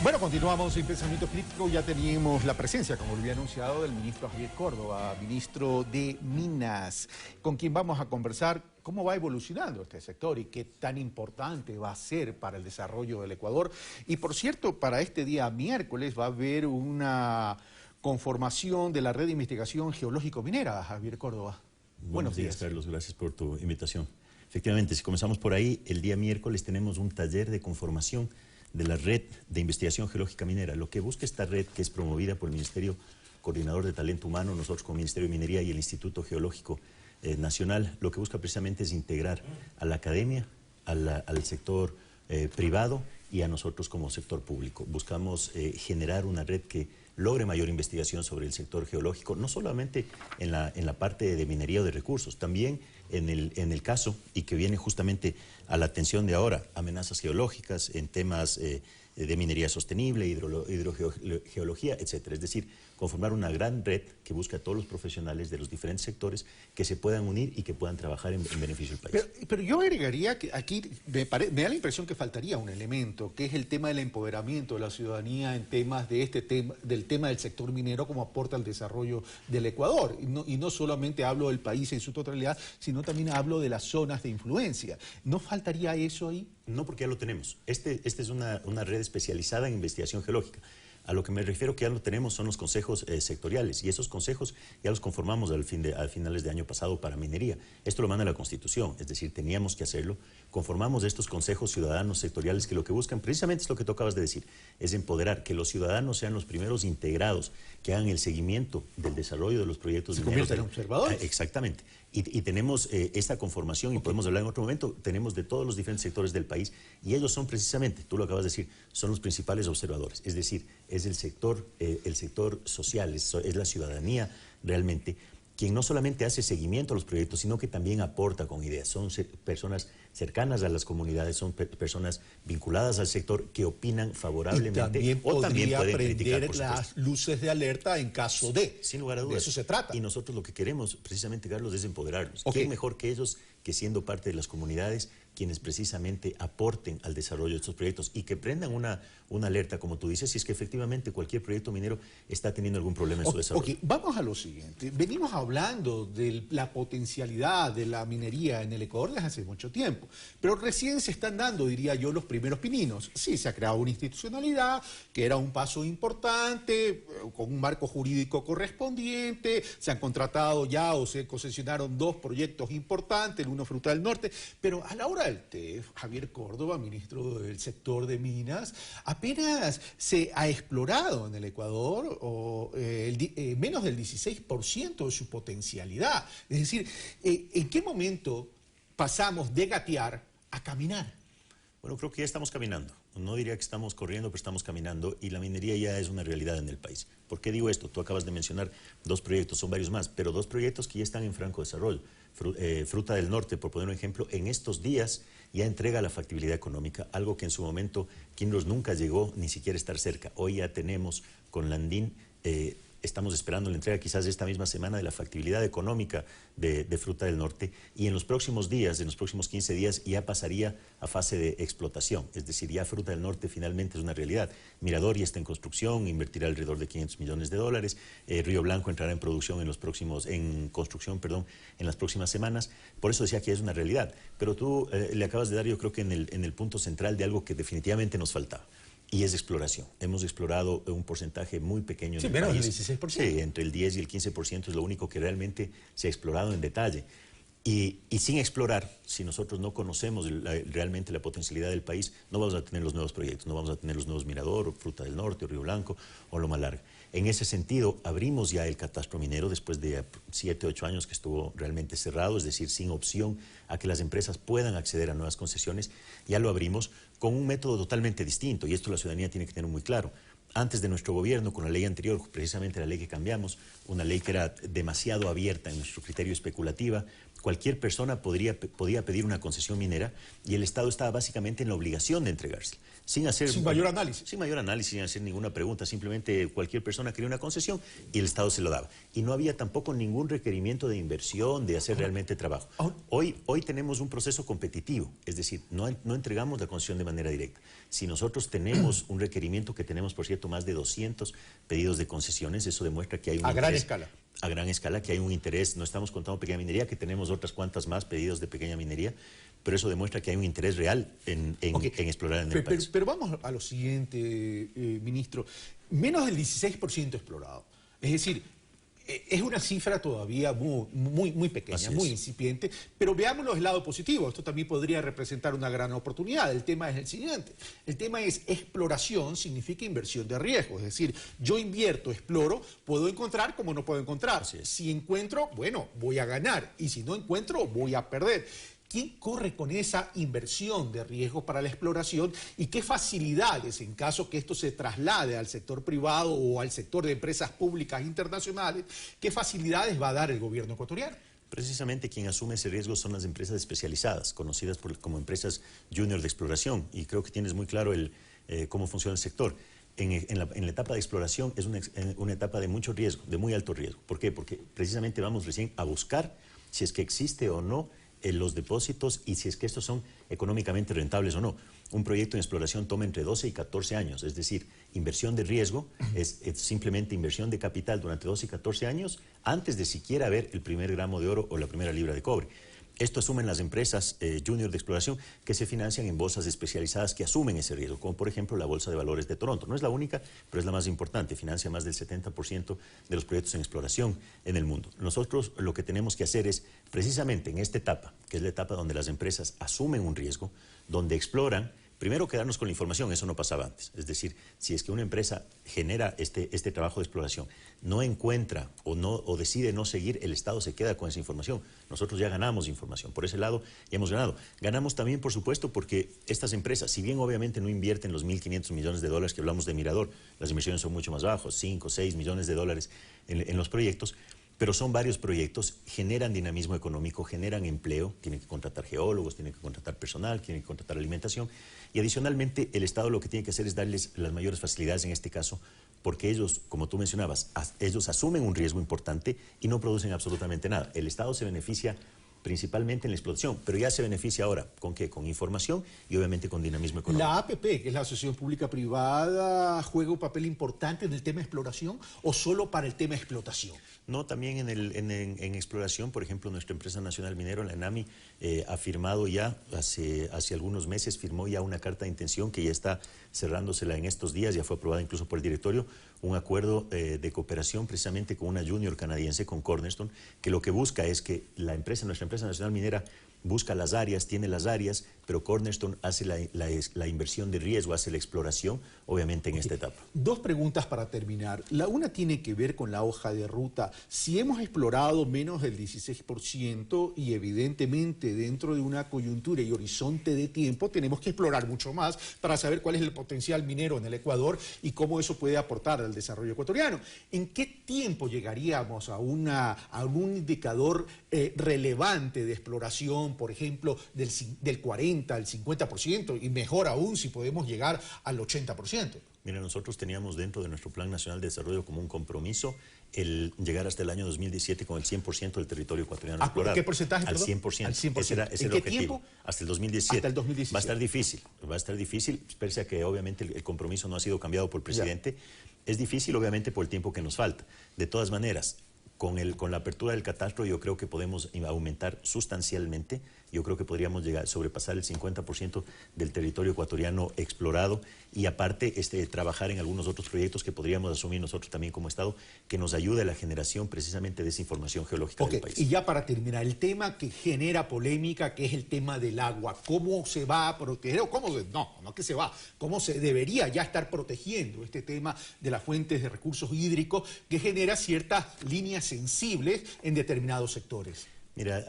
Bueno, continuamos en Pensamiento Crítico. Ya teníamos la presencia, como lo había anunciado, del ministro Javier Córdoba, ministro de Minas, con quien vamos a conversar cómo va evolucionando este sector y qué tan importante va a ser para el desarrollo del Ecuador. Y por cierto, para este día miércoles va a haber una conformación de la Red de Investigación Geológico-Minera, Javier Córdoba. Buenos días, Carlos. Gracias por tu invitación. Efectivamente, si comenzamos por ahí, el día miércoles tenemos un taller de conformación de la Red de Investigación Geológica Minera. Lo que busca esta red, que es promovida por el Ministerio Coordinador de Talento Humano, nosotros como Ministerio de Minería y el Instituto Geológico Nacional, lo que busca precisamente es integrar a la academia, al sector privado y a nosotros como sector público. Buscamos generar una red que logre mayor investigación sobre el sector geológico, no solamente en la parte de minería o de recursos, también en el caso, y que viene justamente a la atención de ahora, amenazas geológicas en temas de minería sostenible, hidrogeología, etcétera. Es decir, conformar una gran red que busca a todos los profesionales de los diferentes sectores que se puedan unir y que puedan trabajar en beneficio del país. Pero yo agregaría que aquí me da la impresión que faltaría un elemento, que es el tema del empoderamiento de la ciudadanía en temas de del tema del sector minero como aporta al desarrollo del Ecuador. Y no solamente hablo del país en su totalidad, sino también hablo de las zonas de influencia. ¿No faltaría eso ahí? No, porque ya lo tenemos. Esta es una red especializada en investigación geológica. A lo que me refiero que ya lo tenemos son los consejos sectoriales, y esos consejos ya los conformamos a finales de año pasado para minería. Esto lo manda la Constitución, es decir, teníamos que hacerlo. Conformamos estos consejos ciudadanos sectoriales que lo que buscan precisamente es lo que tú acabas de decir, es empoderar, que los ciudadanos sean los primeros integrados, que hagan el seguimiento del desarrollo de los proyectos mineros. ¿Se convierten en observadores? Exactamente. Y tenemos esta conformación, y podemos hablar en otro momento, tenemos de todos los diferentes sectores del país, y ellos son precisamente, tú lo acabas de decir, son los principales observadores, es decir, es el sector social, es la ciudadanía realmente, quien no solamente hace seguimiento a los proyectos, sino que también aporta con ideas. Son personas cercanas a las comunidades, son personas vinculadas al sector que opinan favorablemente. Y también pueden criticar, por las luces de alerta en caso de. Sin lugar a dudas. De eso se trata. Y nosotros lo que queremos, precisamente, Carlos, es empoderarlos. Okay. ¿Quién mejor que ellos, que siendo parte de las comunidades, quienes precisamente aporten al desarrollo de estos proyectos y que prendan una alerta, como tú dices, si es que efectivamente cualquier proyecto minero está teniendo algún problema en su desarrollo? Ok, vamos a lo siguiente. Venimos hablando de la potencialidad de la minería en el Ecuador desde hace mucho tiempo, pero recién se están dando, diría yo, los primeros pininos. Sí, se ha creado una institucionalidad, que era un paso importante, con un marco jurídico correspondiente, se han contratado ya o se concesionaron 2 proyectos importantes, el uno Fruta del Norte, pero a la hora del TEF, Javier Córdoba, ministro del sector de Minas, apenas se ha explorado en el Ecuador menos del 16% de su potencialidad. Es decir, ¿en qué momento pasamos de gatear a caminar? Bueno, creo que ya estamos caminando. No diría que estamos corriendo, pero estamos caminando, y la minería ya es una realidad en el país. ¿Por qué digo esto? Tú acabas de mencionar 2 proyectos, son varios más, pero 2 proyectos que ya están en franco desarrollo. Fruta del Norte, por poner un ejemplo, en estos días ya entrega la factibilidad económica, algo que en su momento Kinross nunca llegó ni siquiera a estar cerca. Hoy ya tenemos con Landín, estamos esperando la entrega quizás esta misma semana de la factibilidad económica de Fruta del Norte, y en los próximos días, en los próximos 15 días, ya pasaría a fase de explotación. Es decir, ya Fruta del Norte finalmente es una realidad. Mirador ya está en construcción, invertirá alrededor de $500 millones. Río Blanco entrará en producción en construcción, en las próximas semanas. Por eso decía que es una realidad. Pero tú le acabas de dar, yo creo que en el punto central de algo que definitivamente nos faltaba. Y es exploración. Hemos explorado un porcentaje muy pequeño en el menos país. del 16%. Sí, entre el 10 y el 15% es lo único que realmente se ha explorado en detalle. Y sin explorar, si nosotros no conocemos realmente la potencialidad del país, no vamos a tener los nuevos proyectos, no vamos a tener los nuevos Mirador, o Fruta del Norte, o Río Blanco, o Loma Larga. En ese sentido, abrimos ya el catastro minero después de 7 o 8 años que estuvo realmente cerrado, es decir, sin opción a que las empresas puedan acceder a nuevas concesiones. Ya lo abrimos con un método totalmente distinto, y esto la ciudadanía tiene que tener muy claro. Antes de nuestro gobierno, con la ley anterior, precisamente la ley que cambiamos, una ley que era demasiado abierta en nuestro criterio especulativa, cualquier persona podía pedir una concesión minera y el Estado estaba básicamente en la obligación de entregársela. Sin mayor análisis. Sin mayor análisis, sin hacer ninguna pregunta. Simplemente cualquier persona quería una concesión y el Estado se lo daba. Y no había tampoco ningún requerimiento de inversión, de hacer realmente trabajo. Hoy tenemos un proceso competitivo, es decir, no entregamos la concesión de manera directa. Si nosotros tenemos un requerimiento, que tenemos, por cierto, más de 200 pedidos de concesiones, eso demuestra que hay un interés. A gran escala. A gran escala, que hay un interés. No estamos contando pequeña minería, que tenemos otras cuantas más pedidos de pequeña minería, pero eso demuestra que hay un interés real en explorar en el país. Pero vamos a lo siguiente, ministro. Menos del 16% explorado. Es decir, es una cifra todavía muy pequeña, muy incipiente, pero veámoslo del lado positivo. Esto también podría representar una gran oportunidad. El tema es el siguiente. El tema es exploración significa inversión de riesgo. Es decir, yo invierto, exploro, puedo encontrar como no puedo encontrar. Si encuentro, bueno, voy a ganar. Y si no encuentro, voy a perder. ¿Quién corre con esa inversión de riesgo para la exploración y qué facilidades, en caso que esto se traslade al sector privado o al sector de empresas públicas internacionales, qué facilidades va a dar el gobierno ecuatoriano? Precisamente quien asume ese riesgo son las empresas especializadas, conocidas como empresas junior de exploración, y creo que tienes muy claro cómo funciona el sector. En la etapa de exploración es una etapa de mucho riesgo, de muy alto riesgo. ¿Por qué? Porque precisamente vamos recién a buscar si es que existe o no los depósitos y si es que estos son económicamente rentables o no. Un proyecto en exploración toma entre 12 y 14 años, es decir, inversión de riesgo es simplemente inversión de capital durante 12 y 14 años antes de siquiera ver el primer gramo de oro o la primera libra de cobre. Esto asumen las empresas junior de exploración que se financian en bolsas especializadas que asumen ese riesgo, como por ejemplo la Bolsa de Valores de Toronto. No es la única, pero es la más importante. Financia más del 70% de los proyectos en exploración en el mundo. Nosotros lo que tenemos que hacer es, precisamente en esta etapa, que es la etapa donde las empresas asumen un riesgo, donde exploran, primero quedarnos con la información, eso no pasaba antes. Es decir, si es que una empresa genera este trabajo de exploración, no encuentra o decide no seguir, el Estado se queda con esa información. Nosotros ya ganamos información, por ese lado ya hemos ganado. Ganamos también, por supuesto, porque estas empresas, si bien obviamente no invierten los 1.500 millones de dólares que hablamos de Mirador, las inversiones son mucho más bajos, 5, 6 millones de dólares en los proyectos, pero son varios proyectos, generan dinamismo económico, generan empleo, tienen que contratar geólogos, tienen que contratar personal, tienen que contratar alimentación, y adicionalmente el Estado lo que tiene que hacer es darles las mayores facilidades en este caso, porque ellos, como tú mencionabas, ellos asumen un riesgo importante y no producen absolutamente nada. El Estado se beneficia principalmente en la explotación, pero ya se beneficia ahora, ¿con qué? Con información y obviamente con dinamismo económico. ¿La APP, que es la Asociación Pública Privada, juega un papel importante en el tema de exploración o solo para el tema de explotación? No, también en exploración, por ejemplo, nuestra empresa nacional minero, la ENAMI, ha firmado ya, hace algunos meses, firmó ya una carta de intención que ya está cerrándosela en estos días, ya fue aprobada incluso por el directorio, un acuerdo de cooperación precisamente con una junior canadiense, con Cornerstone, que lo que busca es que nuestra empresa nacional minera busca las áreas, tiene las áreas, pero Cornerstone hace la inversión de riesgo, hace la exploración, obviamente en esta etapa. Dos preguntas para terminar. La una tiene que ver con la hoja de ruta. Si hemos explorado menos del 16% y evidentemente dentro de una coyuntura y horizonte de tiempo tenemos que explorar mucho más para saber cuál es el potencial minero en el Ecuador y cómo eso puede aportar al desarrollo ecuatoriano. ¿En qué tiempo llegaríamos a un indicador relevante de exploración, por ejemplo, del 40 al 50%, y mejor aún si podemos llegar al 80%? Mira, nosotros teníamos dentro de nuestro Plan Nacional de Desarrollo como un compromiso el llegar hasta el año 2017 con el 100% del territorio ecuatoriano explorado. ¿Qué porcentaje? Al 100%. Al 100%. Ese era el objetivo. Tiempo? Hasta el 2017. Hasta el 2017. Va a estar difícil, pese a que obviamente el compromiso no ha sido cambiado por el presidente. Ya. Es difícil obviamente por el tiempo que nos falta. De todas maneras, con la apertura del catastro yo creo que podemos aumentar sustancialmente. Yo creo que podríamos sobrepasar el 50% del territorio ecuatoriano explorado y aparte trabajar en algunos otros proyectos que podríamos asumir nosotros también como Estado, que nos ayude a la generación precisamente de esa información geológica del país. Y ya para terminar, el tema que genera polémica, que es el tema del agua. ¿Cómo se va a proteger? O ¿cómo se debería ya estar protegiendo este tema de las fuentes de recursos hídricos que genera ciertas líneas sensibles en determinados sectores? Mira,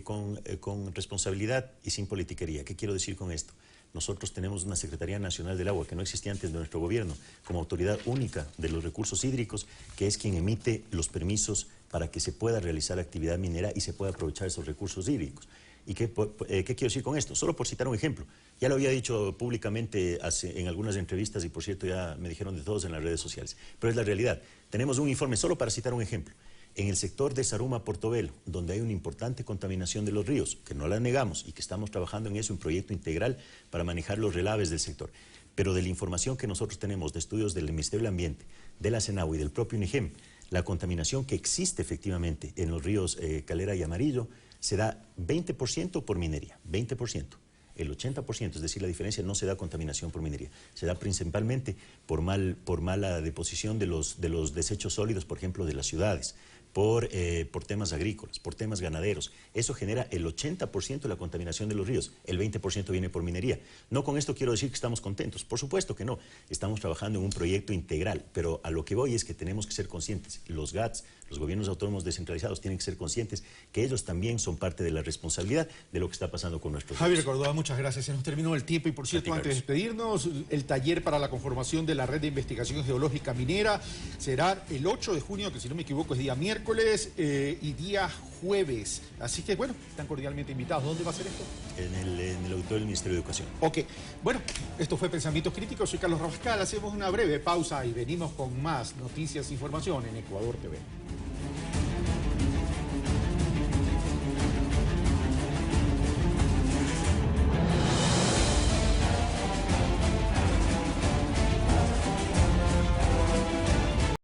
con responsabilidad y sin politiquería. ¿Qué quiero decir con esto? nosotros tenemos una Secretaría Nacional del Agua que no existía antes de nuestro gobierno, como autoridad única de los recursos hídricos, que es quien emite los permisos para que se pueda realizar actividad minera y se pueda aprovechar esos recursos hídricos. ¿Y qué quiero decir con esto? Solo por citar un ejemplo. Ya lo había dicho públicamente en algunas entrevistas y, por cierto, ya me dijeron de todos en las redes sociales. Pero es la realidad. Tenemos un informe, solo para citar un ejemplo. En el sector de Zaruma-Portobelo, donde hay una importante contaminación de los ríos, que no la negamos y que estamos trabajando en eso, un proyecto integral para manejar los relaves del sector. Pero de la información que nosotros tenemos de estudios del Ministerio del Ambiente, de la CENAU y del propio UNIGEM, la contaminación que existe efectivamente en los ríos Calera y Amarillo se da 20% por minería, 20%. El 80%, es decir, la diferencia no se da contaminación por minería, se da principalmente por mala deposición de los desechos sólidos, por ejemplo, de las ciudades, por temas agrícolas, por temas ganaderos. Eso genera el 80% de la contaminación de los ríos, el 20% viene por minería. No con esto quiero decir que estamos contentos, por supuesto que no. Estamos trabajando en un proyecto integral, pero a lo que voy es que tenemos que ser conscientes. Los GATS, los gobiernos autónomos descentralizados, tienen que ser conscientes que ellos también son parte de la responsabilidad de lo que está pasando con nuestros Javier ríos. Córdoba, muchas gracias. Se nos terminó el tiempo y, por cierto, antes de despedirnos, el taller para la conformación de la Red de Investigación Geológica Minera será el 8 de junio, que si no me equivoco es día miércoles y día jueves. Así que, bueno, están cordialmente invitados. ¿Dónde va a ser esto? En el auditorio del Ministerio de Educación. Ok, bueno, esto fue Pensamientos Críticos. Soy Carlos Rabascal. Hacemos una breve pausa y venimos con más noticias e información en Ecuador TV.